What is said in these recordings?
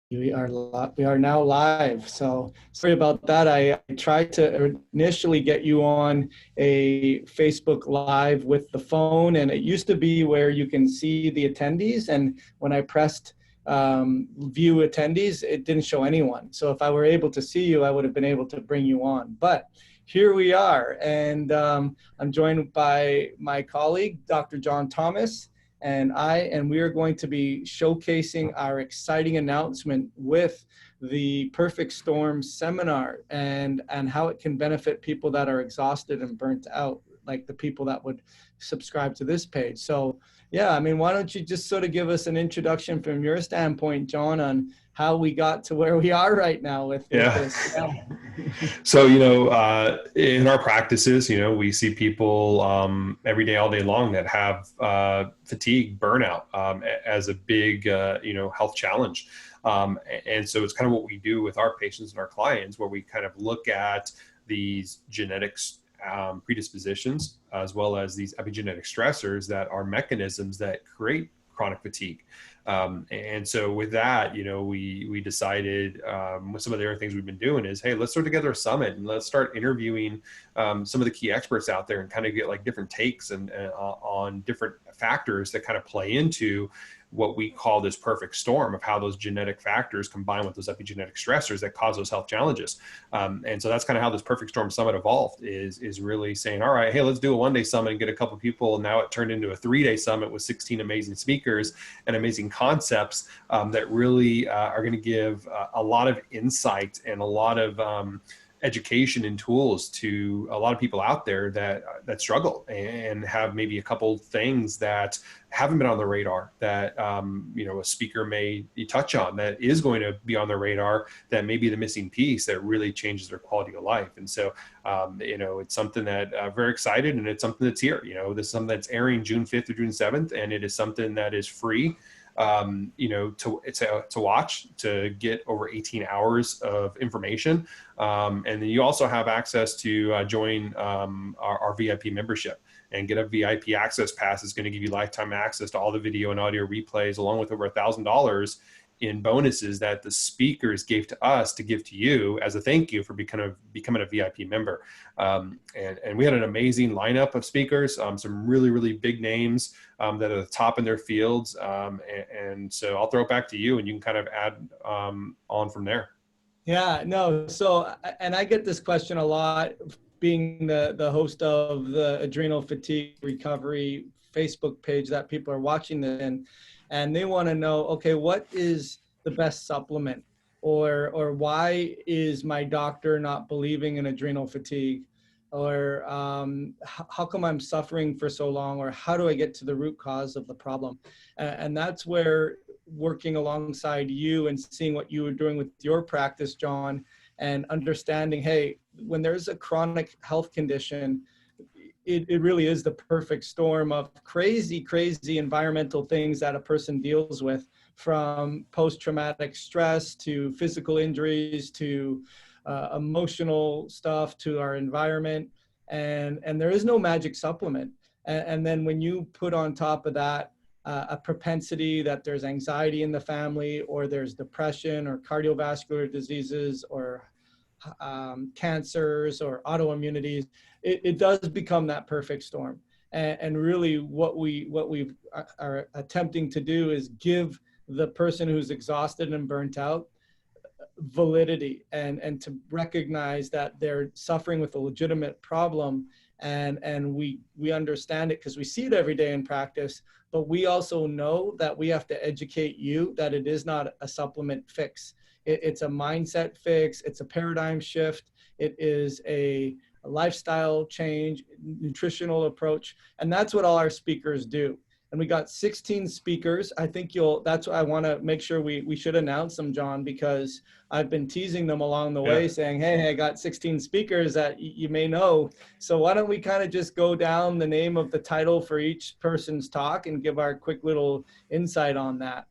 We are now live. So sorry about that. I tried to initially get you on a Facebook Live with the phone, and it used to be where you can see the attendees. And when I pressed view attendees, it didn't show anyone. So if I were able to see you, I would have been able to bring you on. But here we are, and I'm joined by my colleague, Dr. John Thomas. And we are going to be showcasing our exciting announcement with the Perfect Storm seminar and how it can benefit people that are exhausted and burnt out, like the people that would subscribe to this page. So yeah, I mean, why don't you just sort of give us an introduction from your standpoint, John, on how we got to where we are right now with this. Yeah. So, in our practices, we see people every day, all day long that have fatigue, burnout as a big, health challenge. And so it's kind of what we do with our patients and our clients, where we kind of look at these genetics predispositions, as well as these epigenetic stressors that are mechanisms that create chronic fatigue. And so with that, we decided with some of the other things we've been doing is, hey, let's throw together a summit and let's start interviewing some of the key experts out there and kind of get like different takes and on different factors that kind of play into what we call this perfect storm of how those genetic factors combine with those epigenetic stressors that cause those health challenges. And so that's kind of how this perfect storm summit evolved, is really saying, all right, hey, let's do a one-day summit and get a couple of people. Now it turned into a 3-day summit with 16 amazing speakers and amazing concepts that really are going to give a lot of insight and a lot of education and tools to a lot of people out there that struggle and have maybe a couple things that haven't been on the radar that a speaker may touch on that is going to be on their radar, that may be the missing piece that really changes their quality of life. And so it's something that very excited, and it's something that's here. This is something that's airing June 5th through June 7th, and it is something that is free to watch, to get over 18 hours of information. And then you also have access to join our VIP membership and get a VIP access pass. It's going to give you lifetime access to all the video and audio replays, along with over $1,000 in bonuses that the speakers gave to us to give to you as a thank you for becoming a VIP member. And we had an amazing lineup of speakers, some really, really big names that are the top in their fields. And so I'll throw it back to you, and you can kind of add on from there. Yeah, no. So, and I get this question a lot, being the host of the Adrenal Fatigue Recovery Facebook page that people are watching this in. And they want to know, okay, what is the best supplement, or why is my doctor not believing in adrenal fatigue, or how come I'm suffering for so long, or how do I get to the root cause of the problem? And that's where working alongside you and seeing what you were doing with your practice, John, and understanding, hey, when there's a chronic health condition, it really is the perfect storm of crazy environmental things that a person deals with, from post-traumatic stress to physical injuries to emotional stuff to our environment. And there is no magic supplement. And then when you put on top of that a propensity that there's anxiety in the family, or there's depression or cardiovascular diseases, or cancers or autoimmunities, it does become that perfect storm. And really what we are attempting to do is give the person who's exhausted and burnt out validity, and to recognize that they're suffering with a legitimate problem. And we understand it because we see it every day in practice, but we also know that we have to educate you that it is not a supplement fix. It's a mindset fix. It's a paradigm shift. It is a lifestyle change, nutritional approach. And that's what all our speakers do. And we got 16 speakers. I think that's what I want to make sure we should announce them, John, because I've been teasing them along the way, saying, hey, I got 16 speakers that you may know. So why don't we kind of just go down the name of the title for each person's talk and give our quick little insight on that.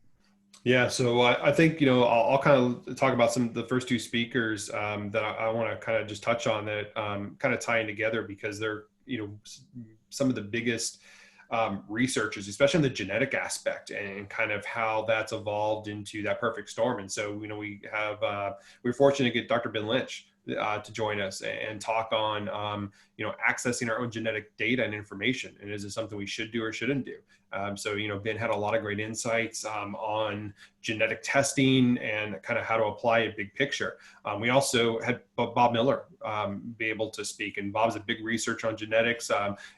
Yeah, so I think, I'll kind of talk about some of the first two speakers that I want to kind of just touch on, that kind of tying together, because they're, some of the biggest researches, especially in the genetic aspect, and kind of how that's evolved into that perfect storm. And so, we're fortunate to get Dr. Ben Lynch to join us and talk on, accessing our own genetic data and information. And is it something we should do or shouldn't do? Ben had a lot of great insights on genetic testing and kind of how to apply a big picture. We also had Bob Miller be able to speak, and Bob's a big researcher on genetics.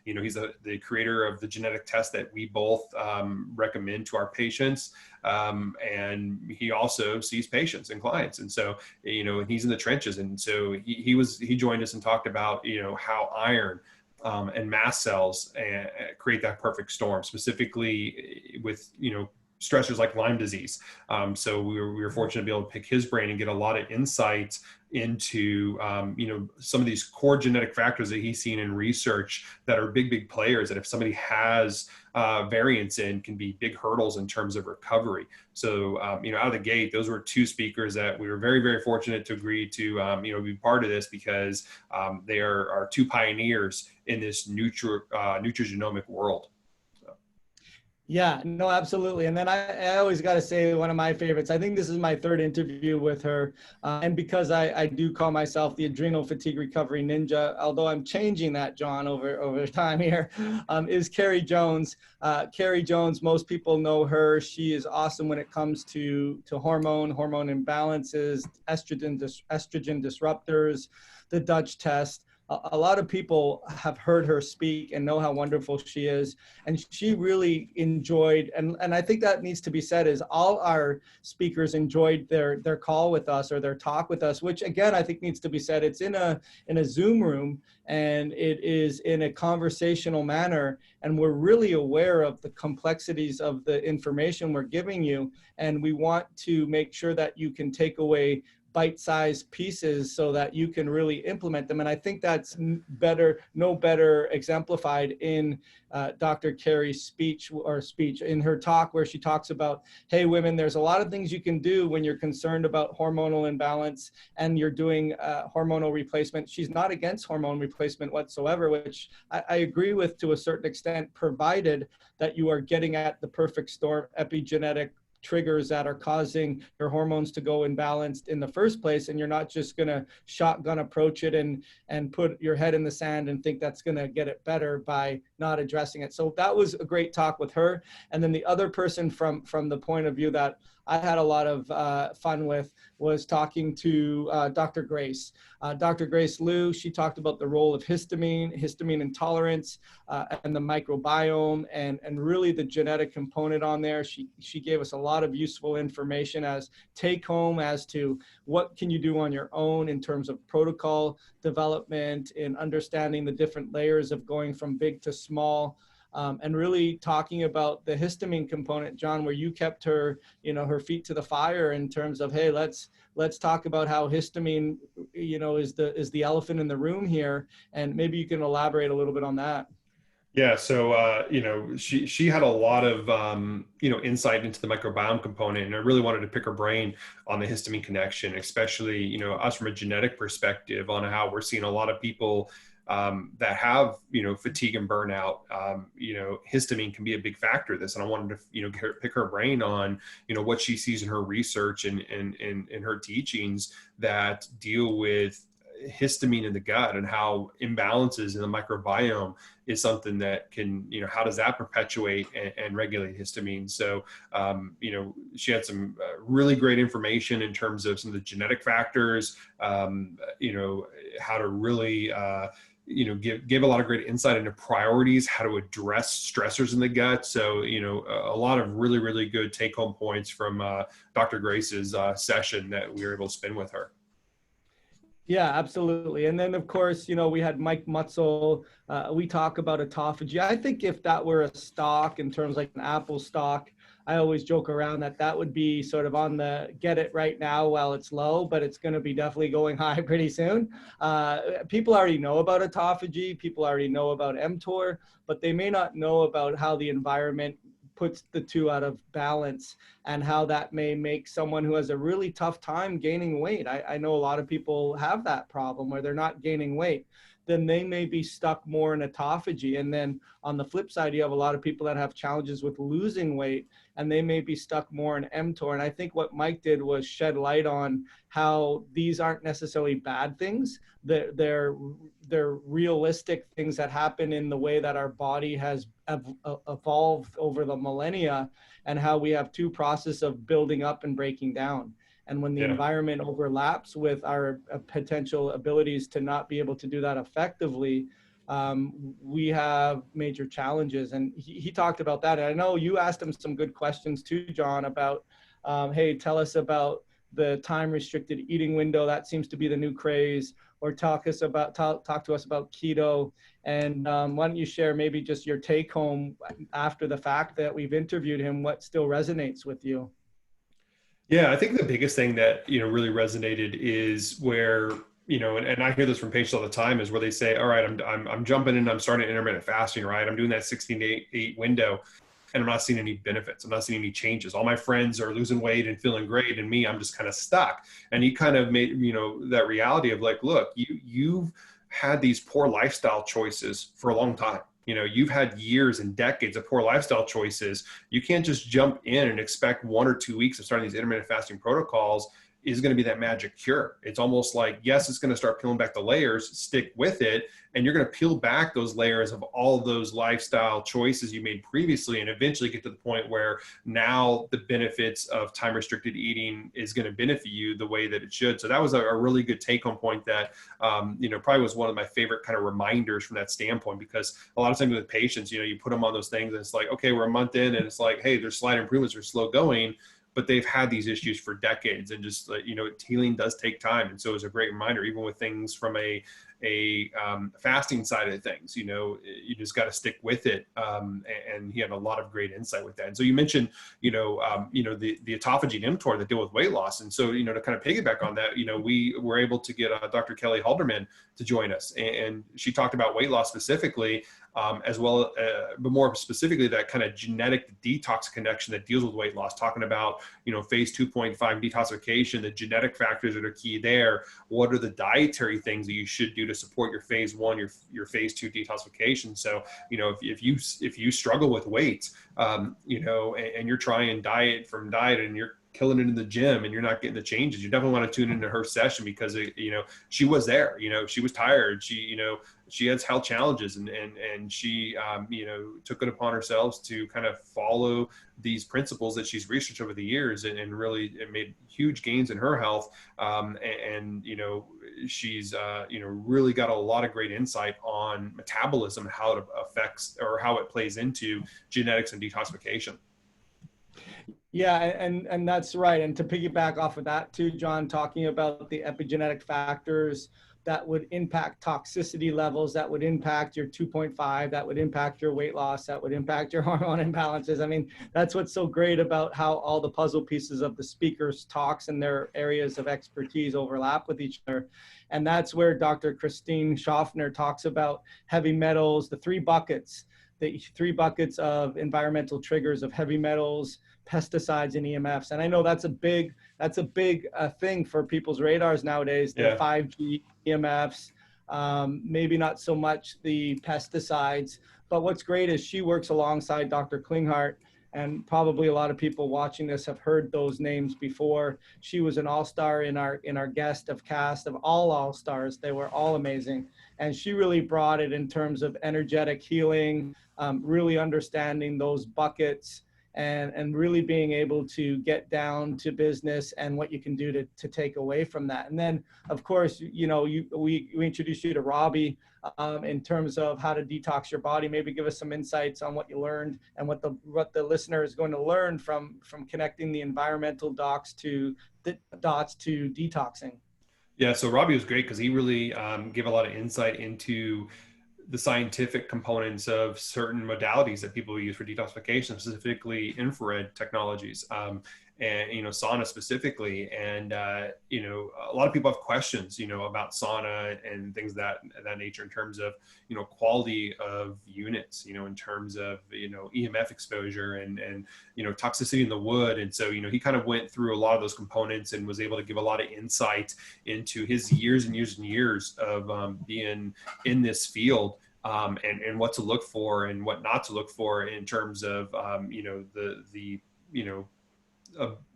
He's the creator of the genetic test that we both recommend to our patients. And he also sees patients and clients. And so, he's in the trenches. And so he joined us and talked about, how iron and mast cells create that perfect storm, specifically with, stressors like Lyme disease. So we were fortunate to be able to pick his brain and get a lot of insights into, some of these core genetic factors that he's seen in research that are big players, that if somebody has variants in, can be big hurdles in terms of recovery. So, out of the gate, those were two speakers that we were very fortunate to agree to, be part of this, because they are two pioneers in this nutrigenomic world. Yeah, no, absolutely. And then I always got to say, one of my favorites, I think this is my third interview with her. And because I do call myself the Adrenal Fatigue Recovery Ninja, although I'm changing that, John, over time here, is Kerry Jones. Kerry Jones, most people know her. She is awesome when it comes to hormone imbalances, estrogen disruptors, the Dutch test. A lot of people have heard her speak and know how wonderful she is. And she really enjoyed, and I think that needs to be said, is all our speakers enjoyed their call with us, or their talk with us, which again, I think needs to be said. It's in a Zoom room, and it is in a conversational manner. And we're really aware of the complexities of the information we're giving you. And we want to make sure that you can take away bite-sized pieces so that you can really implement them. And I think that's no better exemplified in Dr. Kerry's speech in her talk, where she talks about, hey, women, there's a lot of things you can do when you're concerned about hormonal imbalance and you're doing hormonal replacement. She's not against hormone replacement whatsoever, which I agree with to a certain extent, provided that you are getting at the perfect storm epigenetic triggers that are causing your hormones to go imbalanced in the first place, and you're not just going to shotgun approach it and put your head in the sand and think that's going to get it better by not addressing it. So that was a great talk with her. And then the other person from the point of view that I had a lot of fun with was talking to Dr. Grace. Dr. Grace Liu, she talked about the role of histamine intolerance, and the microbiome, and really the genetic component on there. She gave us a lot of useful information as take home as to what can you do on your own in terms of protocol development, in understanding the different layers of going from big to small. And really talking about the histamine component, John, where you kept her, her feet to the fire in terms of, hey, let's talk about how histamine, is the elephant in the room here. And maybe you can elaborate a little bit on that. Yeah. So, she had a lot of, insight into the microbiome component, and I really wanted to pick her brain on the histamine connection, especially, us from a genetic perspective on how we're seeing a lot of people that have, fatigue and burnout. Histamine can be a big factor of this. And I wanted to, pick her brain on, what she sees in her research and in her teachings that deal with histamine in the gut, and how imbalances in the microbiome is something that can, how does that perpetuate and regulate histamine? So, she had some really great information in terms of some of the genetic factors, how to really, give a lot of great insight into priorities, how to address stressors in the gut. So, a lot of really good take home points from Dr. Grace's session that we were able to spend with her. Yeah, absolutely. And then, of course, we had Mike Mutzel. We talk about autophagy. I think if that were a stock, in terms like an Apple stock, I always joke around that would be sort of on the get it right now while it's low, but it's going to be definitely going high pretty soon. People already know about autophagy. People already know about mTOR, but they may not know about how the environment puts the two out of balance, and how that may make someone who has a really tough time gaining weight. I know a lot of people have that problem where they're not gaining weight. then they may be stuck more in autophagy. And then on the flip side, you have a lot of people that have challenges with losing weight, and they may be stuck more in mTOR. And I think what Mike did was shed light on how these aren't necessarily bad things. They're realistic things that happen in the way that our body has evolved over the millennia, and how we have two processes of building up and breaking down. And when the environment overlaps with our potential abilities to not be able to do that effectively, we have major challenges. And he talked about that. And I know you asked him some good questions too, John, about, hey, tell us about the time restricted eating window. That seems to be the new craze. Or talk to us about keto. And why don't you share maybe just your take home after the fact that we've interviewed him, what still resonates with you? Yeah, I think the biggest thing that, really resonated is where, and I hear this from patients all the time, is where they say, all right, I'm jumping in, I'm starting intermittent fasting, right? I'm doing that 16 to 8 window, and I'm not seeing any benefits. I'm not seeing any changes. All my friends are losing weight and feeling great, and me, I'm just kind of stuck. And he kind of made, that reality of like, look, you've had these poor lifestyle choices for a long time. You've had years and decades of poor lifestyle choices. You can't just jump in and expect 1 or 2 weeks of starting these intermittent fasting protocols is going to be that magic cure. It's almost like, yes, it's going to start peeling back the layers, stick with it, and you're going to peel back those layers of all of those lifestyle choices you made previously, and eventually get to the point where now the benefits of time restricted eating is going to benefit you the way that it should. So that was a really good take home point that, probably was one of my favorite kind of reminders from that standpoint, because a lot of times with patients, you put them on those things and it's like, okay, we're a month in and it's like, hey, there's slight improvements, they're slow going, but they've had these issues for decades, and just, healing does take time. And so it's a great reminder, even with things from a fasting side of things, you just got to stick with it. And he had a lot of great insight with that. And so you mentioned, the autophagy and mTOR that deal with weight loss. And so, to kind of piggyback on that, we were able to get Dr. Kelly Halderman to join us, and she talked about weight loss specifically, as well, but more specifically, that kind of genetic detox connection that deals with weight loss, talking about, phase 2.5 detoxification, the genetic factors that are key there. What are the dietary things that you should do to support your phase 1, your phase 2 detoxification? So, if you struggle with weight, and you're trying diet and you're killing it in the gym and you're not getting the changes, you definitely want to tune into her session, because she was there, she was tired, she has health challenges, and she took it upon herself to kind of follow these principles that she's researched over the years, and really it made huge gains in her health. She's really got a lot of great insight on metabolism, how it affects, or how it plays into genetics and detoxification. Yeah, and that's right. And to piggyback off of that too, John, talking about the epigenetic factors that would impact toxicity levels, that would impact your 2.5, that would impact your weight loss, that would impact your hormone imbalances. I mean, that's what's so great about how all the puzzle pieces of the speakers' talks and their areas of expertise overlap with each other. And that's where Dr. Christine Shoffner talks about heavy metals, the 3 buckets of environmental triggers of heavy metals, pesticides, and EMFs. And I know that's a big thing for people's radars nowadays, the 5G EMFs, maybe not so much the pesticides. But what's great is she works alongside Dr. Klinghardt, and probably a lot of people watching this have heard those names before. She was an all-star in our cast of all-stars. They were all amazing. And she really brought it in terms of energetic healing, really understanding those buckets, and really being able to get down to business and what you can do to take away from that. And then, of course, we introduced you to Robbie in terms of how to detox your body. Maybe give us some insights on what you learned and what the listener is going to learn from connecting the environmental dots to detoxing. Yeah, so Robbie was great because he really gave a lot of insight into the scientific components of certain modalities that people use for detoxification, specifically infrared technologies. and, sauna specifically. And, a lot of people have questions, about sauna and things of that nature in terms of, quality of units, in terms of, EMF exposure and, toxicity in the wood. And so, he kind of went through a lot of those components and was able to give a lot of insight into his years and years and years of being in this field. And what to look for and what not to look for in terms of,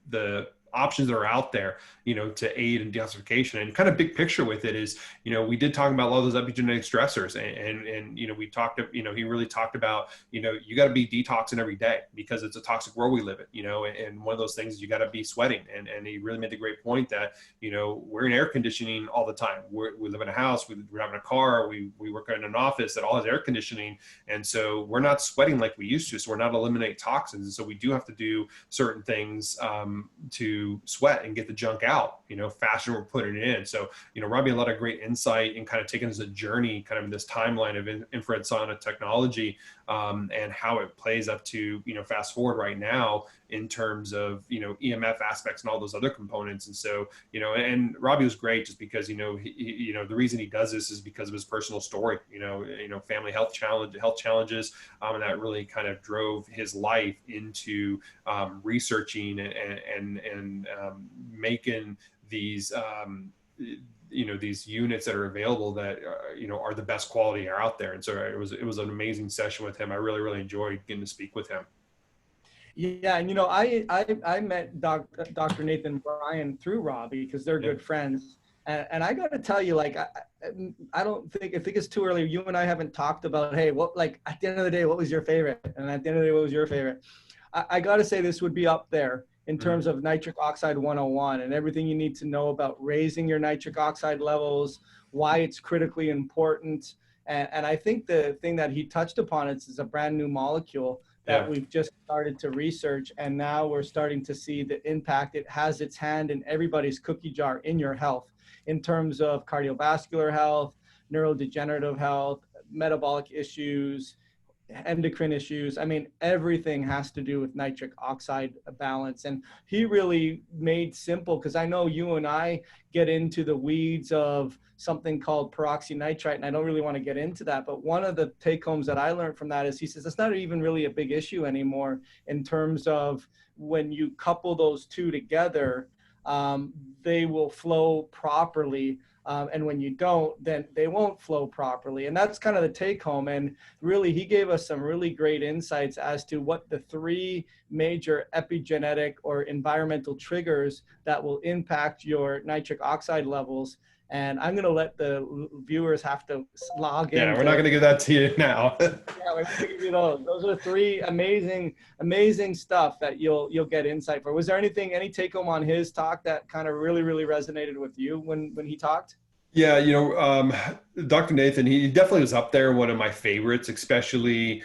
the options that are out there, to aid in detoxification. And kind of big picture with it is, we did talk about a lot of those epigenetic stressors, and we talked, he really talked about, you got to be detoxing every day because it's a toxic world we live in, and one of those things is you got to be sweating. And he really made the great point that, we're in air conditioning all the time. We live in a house, we're having a car, we work in an office that all has air conditioning. And so we're not sweating like we used to. So we're not eliminating toxins. And so we do have to do certain things to sweat and get the junk out, faster than we're putting it in. So, Robbie, a lot of great insight and kind of taking us a journey kind of in this timeline of infrared sauna technology, and how it plays up to, fast forward right now in terms of, EMF aspects and all those other components. And so, and Robbie was great just because, he, the reason he does this is because of his personal story, family health challenges, and that really kind of drove his life into researching and making these, these units that are available that, are the best quality are out there. And so it was an amazing session with him. I really, really enjoyed getting to speak with him. Yeah, and I met Dr. Nathan Bryan through Robbie because they're good friends, and I got to tell you, like, I think it's too early. You and I haven't talked about, hey, what, like, at the end of the day, what was your favorite? And at the end of the day, what was your favorite? I got to say this would be up there in terms of nitric oxide 101 and everything you need to know about raising your nitric oxide levels, why it's critically important. And I think the thing that he touched upon is a brand new molecule that we've just started to research. And now we're starting to see the impact it has its hand in everybody's cookie jar in your health in terms of cardiovascular health, neurodegenerative health, metabolic issues, endocrine issues. I mean, everything has to do with nitric oxide balance. And he really made simple, because I know you and I get into the weeds of something called peroxynitrite, and I don't really want to get into that. But one of the take homes that I learned from that is he says it's not even really a big issue anymore in terms of when you couple those two together, they will flow properly. And when you don't, then they won't flow properly. And that's kind of the take home. And really, he gave us some really great insights as to what the three major epigenetic or environmental triggers that will impact your nitric oxide levels. And I'm going to let the viewers have to log in. Yeah, we're not going to give that to you now. Yeah, we're going to give you those. Those are three amazing stuff that you'll get insight for. Was there any take home on his talk that kind of really resonated with you when he talked? Yeah, Dr. Nathan, he definitely was up there, one of my favorites, especially,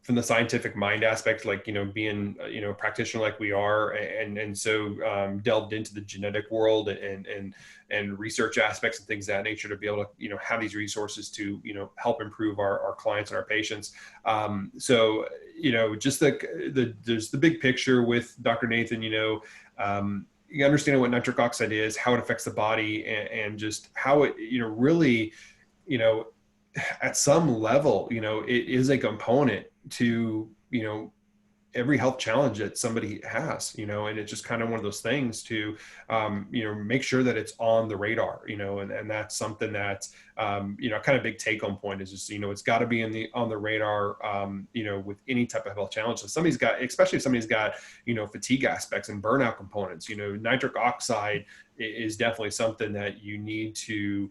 from the scientific mind aspect, like, being, a practitioner like we are, and so delved into the genetic world and research aspects and things of that nature to be able to, have these resources to, help improve our clients and our patients. So, just there's the big picture with Dr. Nathan, you understand what nitric oxide is, how it affects the body, and just how it, really, at some level, it is a component to, every health challenge that somebody has, and it's just kind of one of those things to, make sure that it's on the radar, and that's something that, kind of big take home point is just, it's got to be on the radar, with any type of health challenge. So especially if somebody's got, fatigue aspects and burnout components, nitric oxide is definitely something that you need to,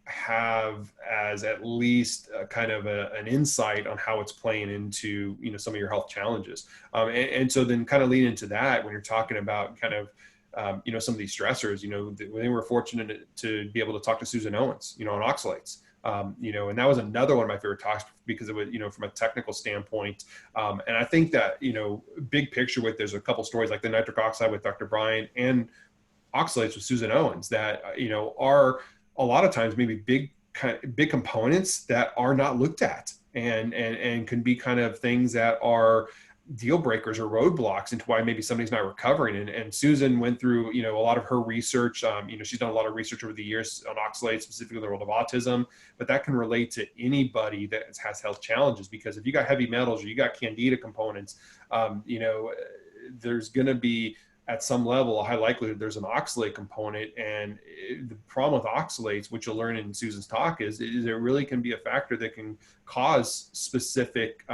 have as at least kind of an insight on how it's playing into, some of your health challenges. And so then kind of lean into that when you're talking about kind of, some of these stressors, we were fortunate to be able to talk to Susan Owens, on oxalates. And that was another one of my favorite talks because it was, from a technical standpoint. And I think that, big picture there's a couple stories like the nitric oxide with Dr. Bryan and oxalates with Susan Owens that, are a lot of times maybe big components that are not looked at and can be kind of things that are, deal breakers or roadblocks into why maybe somebody's not recovering. And Susan went through, a lot of her research. She's done a lot of research over the years on oxalates, specifically in the world of autism, but that can relate to anybody that has health challenges, because if you got heavy metals or you got candida components, there's going to be, at some level, a high likelihood there's an oxalate component. And the problem with oxalates, which you'll learn in Susan's talk, is it really can be a factor that can cause specific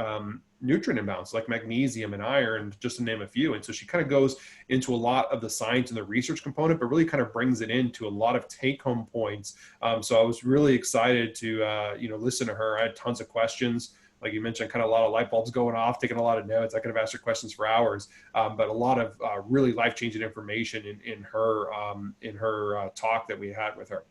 nutrient imbalance, like magnesium and iron, just to name a few. And so she kind of goes into a lot of the science and the research component, but really kind of brings it into a lot of take-home points. So I was really excited to listen to her. I had tons of questions. Like you mentioned, kind of a lot of light bulbs going off, taking a lot of notes. I could have asked her questions for hours, but a lot of really life-changing information in her talk that we had with her.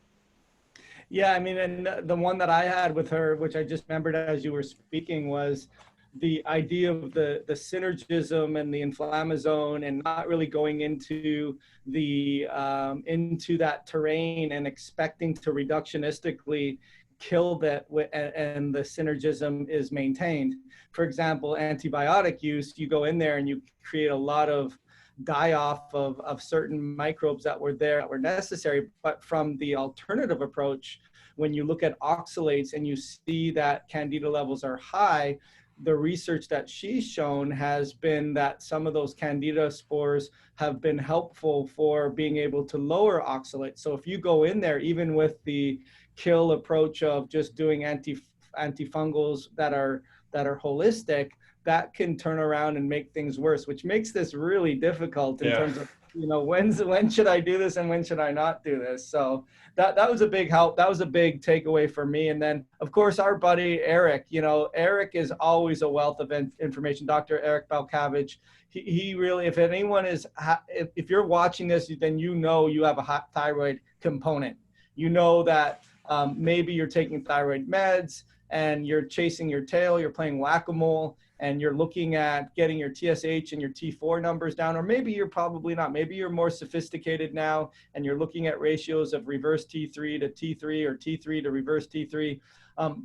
Yeah, I mean, and the one that I had with her, which I just remembered as you were speaking, was the idea of the synergism and the inflammasome, and not really going into that terrain and expecting to reductionistically kill that, and the synergism is maintained. For example, antibiotic use, you go in there and you create a lot of die-off of certain microbes that were there, that were necessary. But from the alternative approach, when you look at oxalates and you see that candida levels are high, the research that she's shown has been that some of those candida spores have been helpful for being able to lower oxalates. So if you go in there, even with the kill approach of just doing antifungals that are holistic, that can turn around and make things worse, which makes this really difficult in terms of, when should I do this and when should I not do this? So that was a big help. That was a big takeaway for me. And then, of course, our buddy Eric. Eric is always a wealth of information. Dr. Eric Malkovich. He really, if anyone is, if you're watching this, then you have a hot thyroid component. You know that maybe you're taking thyroid meds and you're chasing your tail, you're playing whack-a-mole, and you're looking at getting your TSH and your T4 numbers down, or maybe you're probably not. Maybe you're more sophisticated now and you're looking at ratios of reverse T3 to T3 or T3 to reverse T3.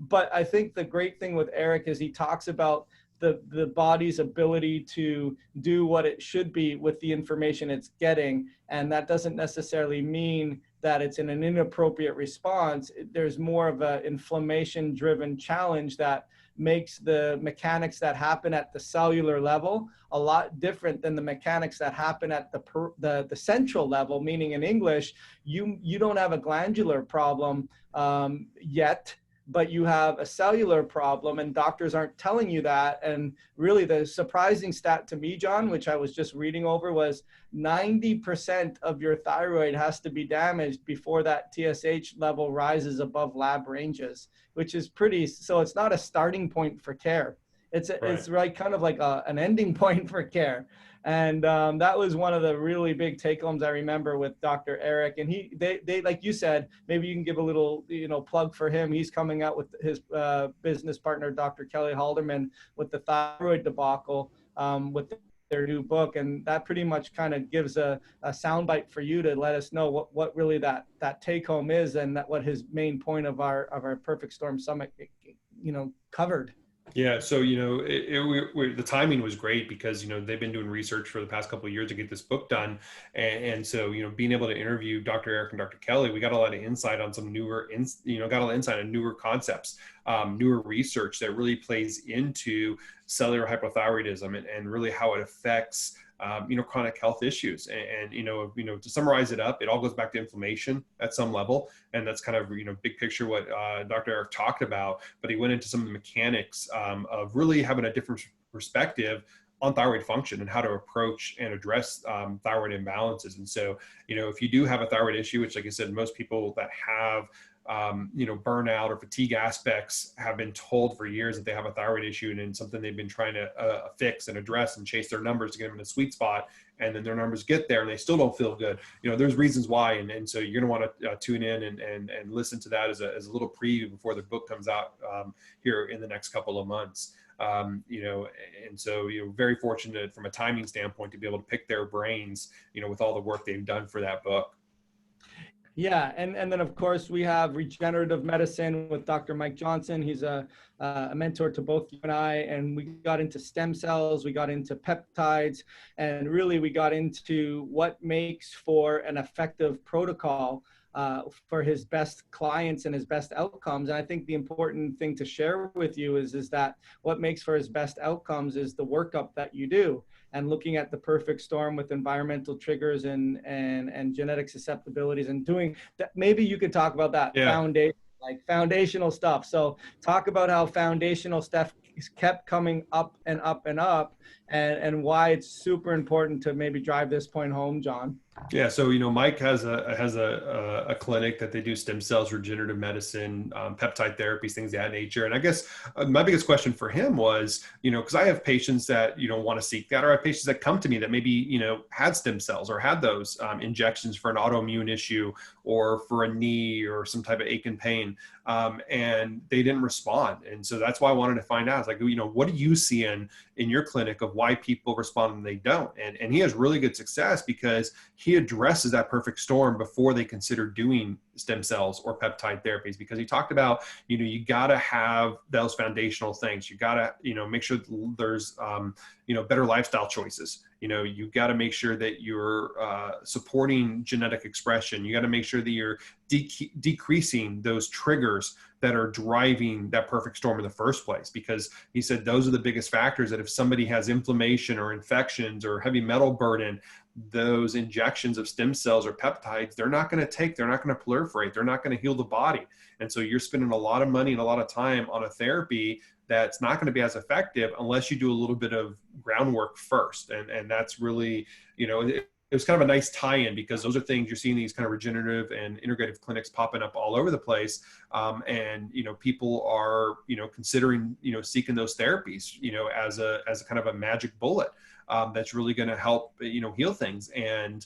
But I think the great thing with Eric is he talks about the body's ability to do what it should be with the information it's getting. And that doesn't necessarily mean that it's in an inappropriate response. There's more of an inflammation-driven challenge that makes the mechanics that happen at the cellular level a lot different than the mechanics that happen at the central level, meaning in English, you don't have a glandular problem yet, but you have a cellular problem, and doctors aren't telling you that. And really the surprising stat to me, John, which I was just reading over, was 90% of your thyroid has to be damaged before that TSH level rises above lab ranges, which is so it's not a starting point for care. It's right, kind of like an ending point for care. And that was one of the really big take-homes I remember with Dr. Eric. And they like you said, maybe you can give a little plug for him. He's coming out with his business partner, Dr. Kelly Halderman, with the thyroid debacle, with their new book. And that pretty much kind of gives a soundbite for you to let us know what really that take-home is, and what his main point of our Perfect Storm Summit covered. Yeah, so the timing was great because they've been doing research for the past couple of years to get this book done, and so being able to interview Dr. Eric and Dr. Kelly, we got a lot of insight on some newer newer concepts, newer research that really plays into cellular hypothyroidism and really how it affects chronic health issues. And to summarize it up, it all goes back to inflammation at some level. And that's kind of, big picture what Dr. Eric talked about, but he went into some of the mechanics of really having a different perspective on thyroid function and how to approach and address thyroid imbalances. And so, if you do have a thyroid issue, which, like I said, most people that have burnout or fatigue aspects have been told for years that they have a thyroid issue, and it's something they've been trying to fix and address and chase their numbers to get them in a sweet spot. And then their numbers get there and they still don't feel good. There's reasons why. And so you're going to want to tune in and listen to that as a little preview before the book comes out here in the next couple of months. And so, very fortunate from a timing standpoint to be able to pick their brains, with all the work they've done for that book. Yeah, and then of course we have regenerative medicine with Dr. Mike Johnson. He's a mentor to both you and I, and we got into stem cells, we got into peptides, and really we got into what makes for an effective protocol for his best clients and his best outcomes. And I think the important thing to share with you is that what makes for his best outcomes is the workup that you do, and looking at the perfect storm with environmental triggers and genetic susceptibilities, and doing that. Maybe you could talk about that Yeah. foundational stuff. So talk about how foundational stuff kept coming up and up and up, and why it's super important to maybe drive this point home, John. Yeah, so Mike has a clinic that they do stem cells, regenerative medicine, peptide therapies, things of that nature. And I guess my biggest question for him was, because I have patients that want to seek that, or I have patients that come to me that maybe had stem cells or had those injections for an autoimmune issue or for a knee or some type of ache and pain, and they didn't respond. And so that's why I wanted to find out. It's like, what do you see in your clinic of why people respond and they don't? And he has really good success because he addresses that perfect storm before they consider doing stem cells or peptide therapies, because he talked about, you got to have those foundational things. You got to, make sure there's, better lifestyle choices. You got to make sure that you're supporting genetic expression. You got to make sure that you're decreasing those triggers that are driving that perfect storm in the first place, because he said those are the biggest factors that if somebody has inflammation or infections or heavy metal burden, those injections of stem cells or peptides, they're not going to proliferate. They're not going to heal the body. And so you're spending a lot of money and a lot of time on a therapy that's not going to be as effective unless you do a little bit of groundwork first. And that's really, it was kind of a nice tie-in, because those are things you're seeing these kind of regenerative and integrative clinics popping up all over the place. And, people are, considering, seeking those therapies, as a kind of a magic bullet that's really going to help, heal things. And,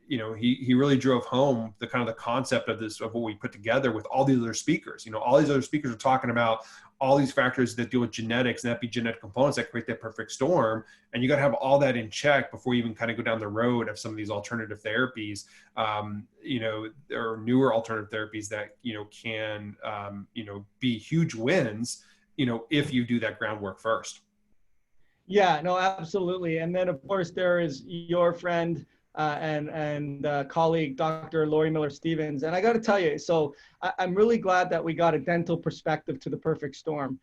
he really drove home the kind of the concept of this, of what we put together with all these other speakers. All these other speakers are talking about all these factors that deal with genetics and epigenetic components that create that perfect storm. And you got to have all that in check before you even kind of go down the road of some of these alternative therapies, or newer alternative therapies that, can, be huge wins, if you do that groundwork first. Yeah, no, absolutely. And then of course there is your friend and colleague, Dr. Laurie Miller-Stevens. And I got to tell you, so I'm really glad that we got a dental perspective to the perfect storm,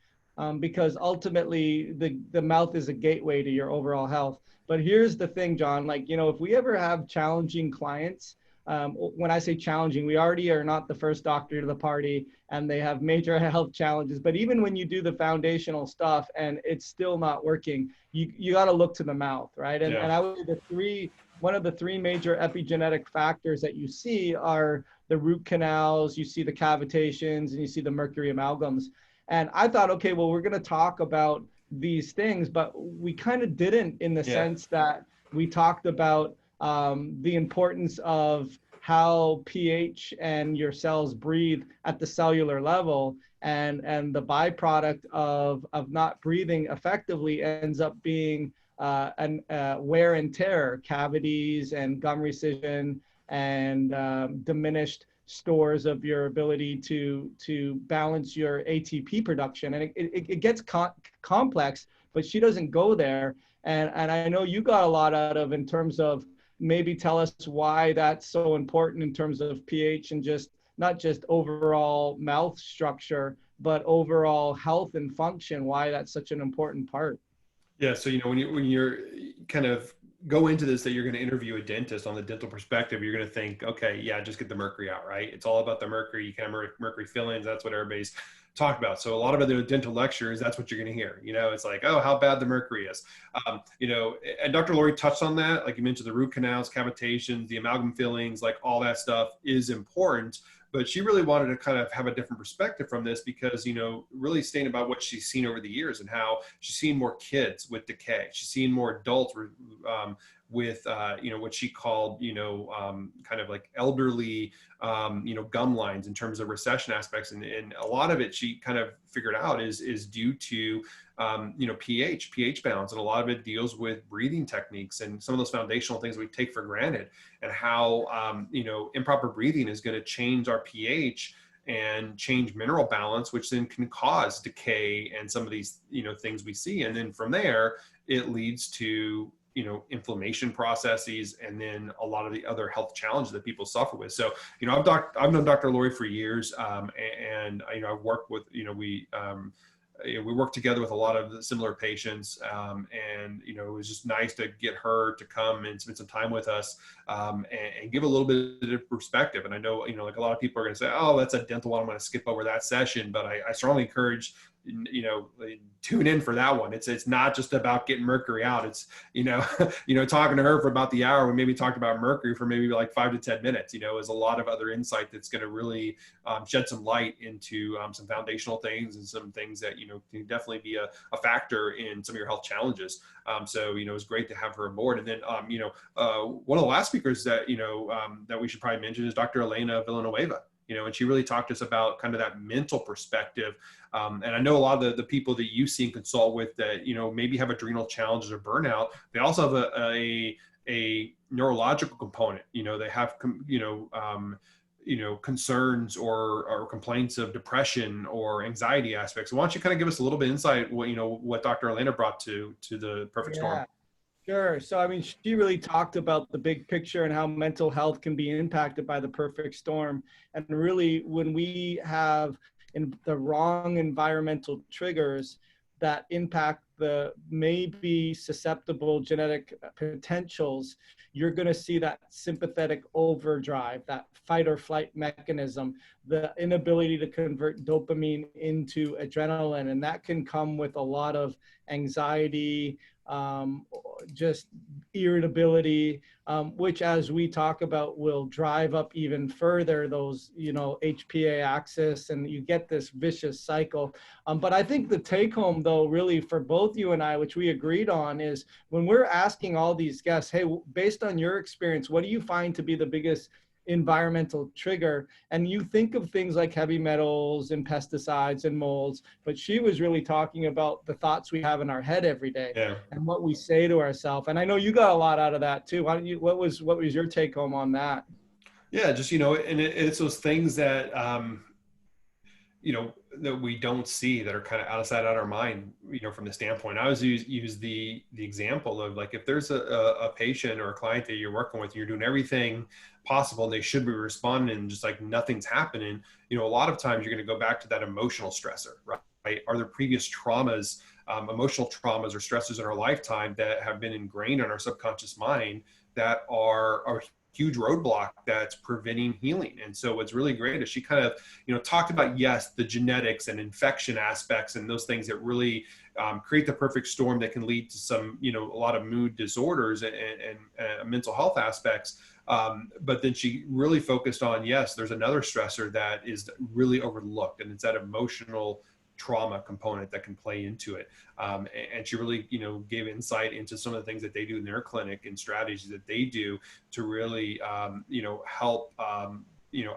because ultimately the mouth is a gateway to your overall health. But here's the thing, John, if we ever have challenging clients, when I say challenging, we already are not the first doctor to the party and they have major health challenges. But even when you do the foundational stuff and it's still not working, you got to look to the mouth, right? And, Yeah. and I would say one of the three major epigenetic factors that you see are the root canals, you see the cavitations, and you see the mercury amalgams. And I thought, okay, well, we're going to talk about these things, but we kind of didn't, in the sense that we talked about the importance of how pH and your cells breathe at the cellular level, and the byproduct of not breathing effectively ends up being wear and tear, cavities and gum recession, and diminished stores of your ability to balance your ATP production. And it gets complex, but she doesn't go there. And I know you got a lot out of, in terms of, maybe tell us why that's so important in terms of pH and just not just overall mouth structure, but overall health and function, why that's such an important part. Yeah. So, when you're kind of go into this, that you're going to interview a dentist on the dental perspective, you're going to think, okay, yeah, just get the mercury out, right? It's all about the mercury. You can have mercury fillings. That's what everybody's talked about. So a lot of other dental lectures, that's what you're going to hear. It's like, oh, how bad the mercury is. And Dr. Laurie touched on that. Like you mentioned, the root canals, cavitations, the amalgam fillings, like all that stuff is important. But she really wanted to kind of have a different perspective from this, because, really stating about what she's seen over the years and how she's seen more kids with decay. She's seen more adults with, what she called, kind of like elderly, gum lines in terms of recession aspects. And a lot of it she kind of figured out is due to, pH balance. And a lot of it deals with breathing techniques and some of those foundational things we take for granted, and how, improper breathing is going to change our pH and change mineral balance, which then can cause decay and some of these, things we see. And then from there, it leads to, inflammation processes, and then a lot of the other health challenges that people suffer with. So, I've known Dr. Laurie for years, and I've worked with, we work together with a lot of similar patients, and it was just nice to get her to come and spend some time with us, and give a little bit of perspective. And I know, like a lot of people are going to say, oh, that's a dental one, I'm going to skip over that session, but I strongly encourage, tune in for that one. It's not just about getting mercury out. It's, talking to her for about the hour. We maybe talked about mercury for maybe like 5 to 10 minutes, is a lot of other insight that's going to really shed some light into some foundational things and some things that, can definitely be a factor in some of your health challenges. So, it was great to have her aboard. And then, one of the last speakers that, that we should probably mention is Dr. Elena Villanueva. And she really talked to us about kind of that mental perspective. And I know a lot of the people that you see and consult with that, maybe have adrenal challenges or burnout, they also have a neurological component. They have, concerns or complaints of depression or anxiety aspects. So why don't you kind of give us a little bit of insight, what Dr. Elena brought to the perfect storm? Sure. So, I mean, she really talked about the big picture and how mental health can be impacted by the perfect storm. And really, when we have the wrong environmental triggers that impact the maybe susceptible genetic potentials, you're going to see that sympathetic overdrive, that fight or flight mechanism, the inability to convert dopamine into adrenaline. And that can come with a lot of anxiety, just irritability, which, as we talk about, will drive up even further those, HPA axis, and you get this vicious cycle. But I think the take home, though, really for both you and I, which we agreed on, is when we're asking all these guests, hey, based on your experience, what do you find to be the biggest environmental trigger? And you think of things like heavy metals and pesticides and molds, but she was really talking about the thoughts we have in our head every day, and what we say to ourselves. And I know you got a lot out of that too. Why don't you, what was your take home on that? Yeah, just, and it's those things that, that we don't see, that are kind of outside our mind, from the standpoint. I always use the example of, like, if there's a patient or a client that you're working with, you're doing everything possible and they should be responding, and just like nothing's happening, a lot of times you're going to go back to that emotional stressor, right? Are there previous traumas, emotional traumas or stresses in our lifetime that have been ingrained in our subconscious mind that are huge roadblock that's preventing healing? And so what's really great is she kind of, talked about, yes, the genetics and infection aspects and those things that really create the perfect storm that can lead to some, a lot of mood disorders and mental health aspects. But then she really focused on, yes, there's another stressor that is really overlooked, and it's that emotional trauma component that can play into it. And she really, gave insight into some of the things that they do in their clinic and strategies that they do to really, help,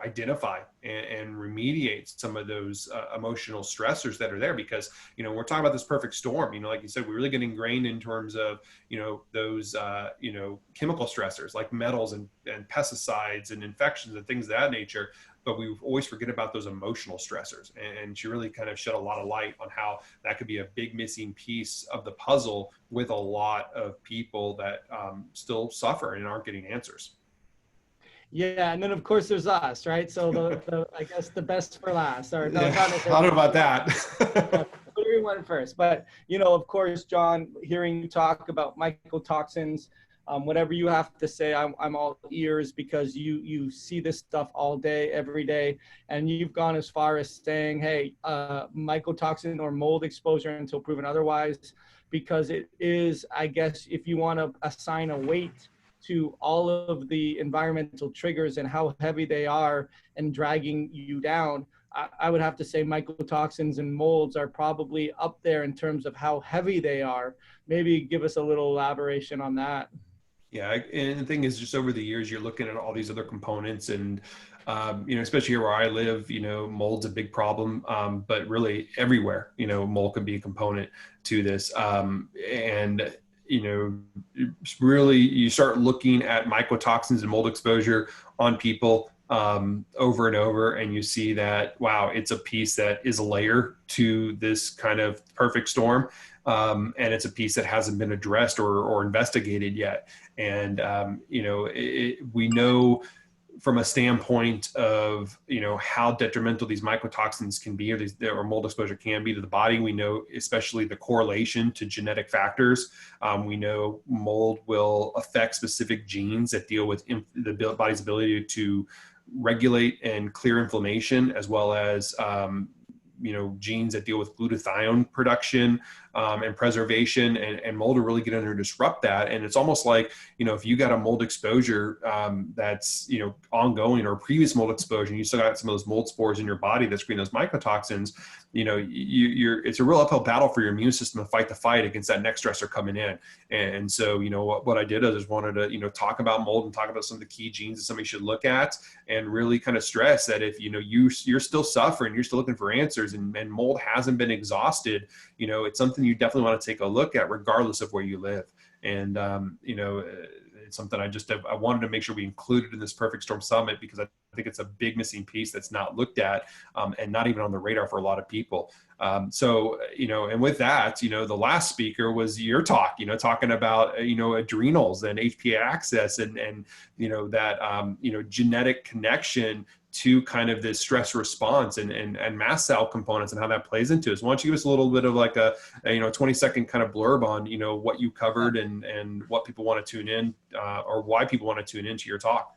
identify and remediate some of those emotional stressors that are there. Because, we're talking about this perfect storm, like you said, we really get ingrained in terms of, those, chemical stressors like metals and pesticides and infections and things of that nature. But we always forget about those emotional stressors. And she really kind of shed a lot of light on how that could be a big missing piece of the puzzle with a lot of people that still suffer and aren't getting answers. Yeah, and then of course there's us, right? So the I guess the best for last. Or no, yeah, not I don't know about that. Put everyone first, but of course, John, hearing you talk about mycotoxins, whatever you have to say, I'm all ears, because you see this stuff all day, every day, and you've gone as far as saying, hey, mycotoxin or mold exposure until proven otherwise, because it is, I guess, if you want to assign a weight to all of the environmental triggers and how heavy they are and dragging you down, I would have to say mycotoxins and molds are probably up there in terms of how heavy they are. Maybe give us a little elaboration on that. Yeah, and the thing is, just over the years, you're looking at all these other components, and especially here where I live, mold's a big problem, but really everywhere, mold can be a component to this, and really you start looking at mycotoxins and mold exposure on people over and over, and you see that, wow, it's a piece that is a layer to this kind of perfect storm, and it's a piece that hasn't been addressed or investigated yet. And we know from a standpoint of how detrimental these mycotoxins can be, or mold exposure can be to the body. We know especially the correlation to genetic factors. We know mold will affect specific genes that deal with the body's ability to regulate and clear inflammation, as well as genes that deal with glutathione production and preservation, and mold will really get in there and disrupt that. And it's almost like, if you got a mold exposure that's, ongoing, or previous mold exposure, and you still got some of those mold spores in your body that's creating those mycotoxins, it's a real uphill battle for your immune system to fight the fight against that next stressor coming in. And so, what I did is I just wanted to, talk about mold and talk about some of the key genes that somebody should look at, and really kind of stress that if, you're still suffering, you're still looking for answers, and mold hasn't been exhausted, it's something you definitely want to take a look at regardless of where you live. And, it's something I wanted to make sure we included in this Perfect Storm Summit, because I think it's a big missing piece that's not looked at, and not even on the radar for a lot of people. And with that, the last speaker was your talk, talking about, adrenals and HPA axis, and that, genetic connection to kind of this stress response and mast cell components, and how that plays into it. So why don't you give us a little bit of like a 20-second kind of blurb on, what you covered, and what people want to tune in, or why people want to tune into your talk.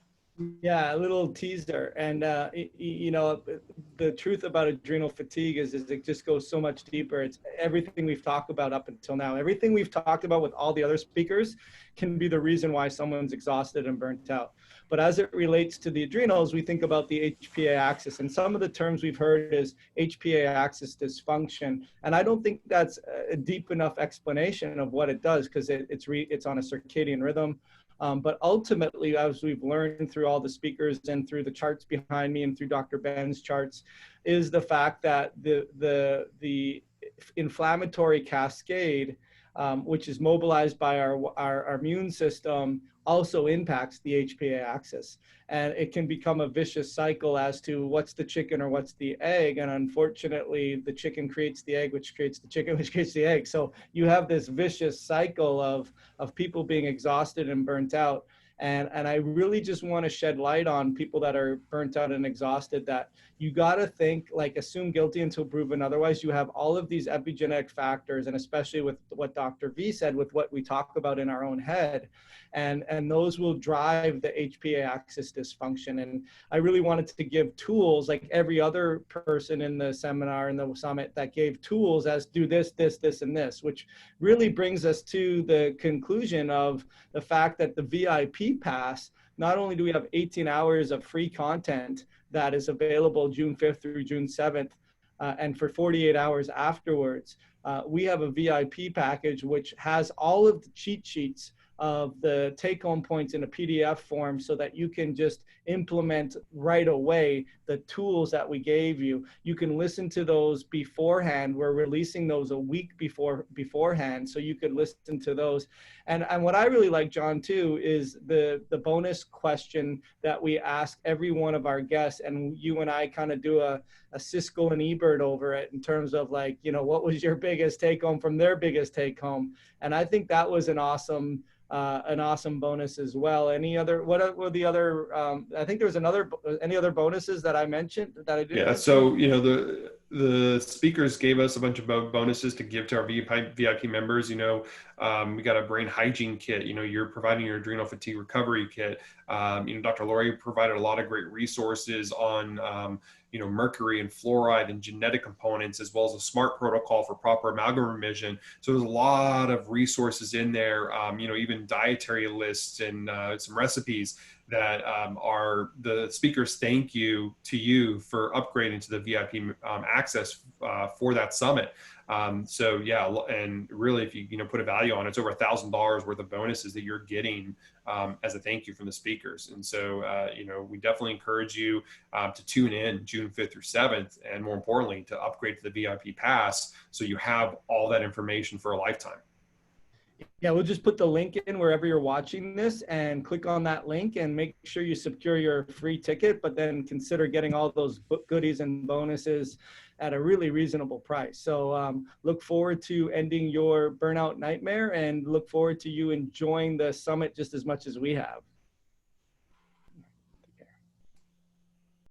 Yeah, a little teaser. And, the truth about adrenal fatigue is it just goes so much deeper. It's everything we've talked about up until now. Everything we've talked about with all the other speakers can be the reason why someone's exhausted and burnt out. But as it relates to the adrenals, we think about the HPA axis. And some of the terms we've heard is HPA axis dysfunction. And I don't think that's a deep enough explanation of what it does, because it's on a circadian rhythm. But ultimately, as we've learned through all the speakers and through the charts behind me and through Dr. Ben's charts, is the fact that the inflammatory cascade, which is mobilized by our immune system, also impacts the HPA axis. And it can become a vicious cycle as to what's the chicken or what's the egg. And unfortunately, the chicken creates the egg, which creates the chicken, which creates the egg. So you have this vicious cycle of people being exhausted and burnt out. And I really just want to shed light on people that are burnt out and exhausted, that you got to think, like, assume guilty until proven otherwise. You have all of these epigenetic factors, and especially with what Dr. V said, with what we talk about in our own head, and those will drive the HPA axis dysfunction. And I really wanted to give tools, like every other person in the seminar and the summit that gave tools as do this, this, this, and this, which really brings us to the conclusion of the fact that the VIP pass, not only do we have 18 hours of free content that is available June 5th through June 7th, and for 48 hours afterwards, we have a VIP package which has all of the cheat sheets of the take-home points in a PDF form, so that you can just implement right away the tools that we gave you. You can listen to those beforehand. We're releasing those a week beforehand, so you could listen to those. And what I really like, John, too, is the bonus question that we ask every one of our guests, and you and I kind of do a Siskel and Ebert over it, in terms of, like, what was your biggest take home from their biggest take home? And I think that was an awesome bonus as well. What were the other, I think there was any other bonuses that I mentioned that I didn't mention? So, the speakers gave us a bunch of bonuses to give to our VIP members. We got a brain hygiene kit, you're providing your adrenal fatigue recovery kit. Dr. Laurie provided a lot of great resources on, mercury and fluoride and genetic components, as well as a SMART protocol for proper amalgam remission. So there's a lot of resources in there, even dietary lists and some recipes that are the speakers thank you to you for upgrading to the VIP access for that summit. So yeah, and really, if you put a value on it, it's over $1,000 worth of bonuses that you're getting as a thank you from the speakers. And so we definitely encourage you to tune in June 5th through 7th, and more importantly, to upgrade to the VIP pass so you have all that information for a lifetime. Yeah, we'll just put the link in wherever you're watching this, and click on that link and make sure you secure your free ticket, but then consider getting all those goodies and bonuses at a really reasonable price. So look forward to ending your burnout nightmare, and look forward to you enjoying the summit just as much as we have.